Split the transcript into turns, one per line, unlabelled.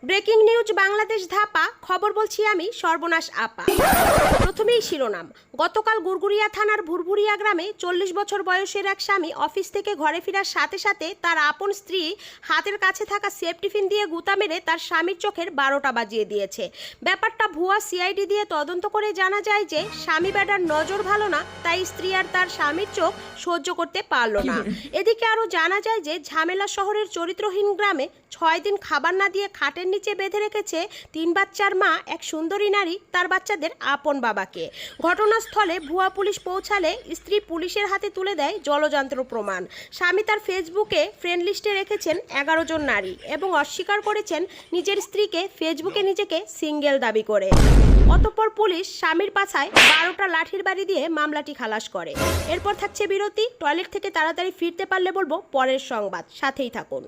Breaking news Bangladesh Dhapa খবর বলছি আমি সর্বনাশ আপা। প্রথমেই শিরোনাম। গতকাল গুরগুরিয়া থানার ভুরভুরিয়া গ্রামে 40 বছর বয়সের এক স্বামী অফিস থেকে ঘরে ফেরার সাথে সাথে তার আপন স্ত্রী হাতের কাছে থাকা সেফটিপিন দিয়ে গুঁতা মেরে তার স্বামীর চোখের 12টা বাজিয়ে দিয়েছে। ব্যাপারটা ভুয়া সিআইডি দিয়ে তদন্ত করে জানা যায় যে স্বামী বেটার নজর ভালো না, তাই স্ত্রী আর তার স্বামীর চোখ সহ্য করতে পারল না। এদিকে আরও জানা যায় যে ঝামেলা শহরের চরিত্রহীন গ্রামে 6 দিন খাবার না দিয়ে খাটের নিচে বেঁধে রেখেছে 3 বাচ্চার মা এক সুন্দরী নারী তার বাচ্চাদের আপন বাবাকে। ঘটনাস্থলে ভুয়া পুলিশ পৌঁছালে স্ত্রী পুলিশের হাতে তুলে দেয় জলযন্ত্র প্রমাণ। স্বামী তার ফেসবুকে ফ্রেন্ড লিস্টে রেখেছেন 11 জন নারী এবং অস্বীকার করেছেন নিজের স্ত্রীকে ফেসবুকে নিজেকে সিঙ্গেল দাবি করে। অতঃপর পুলিশ স্বামীর পাছায় 12টা লাঠির বাড়ি দিয়ে মামলাটি খালাস করে। এরপর থাকছে বিরতি। টয়লেট থেকে তাড়াতাড়ি ফিরতে পারলে বলবো পরের সংবাদ, সাথেই থাকুন।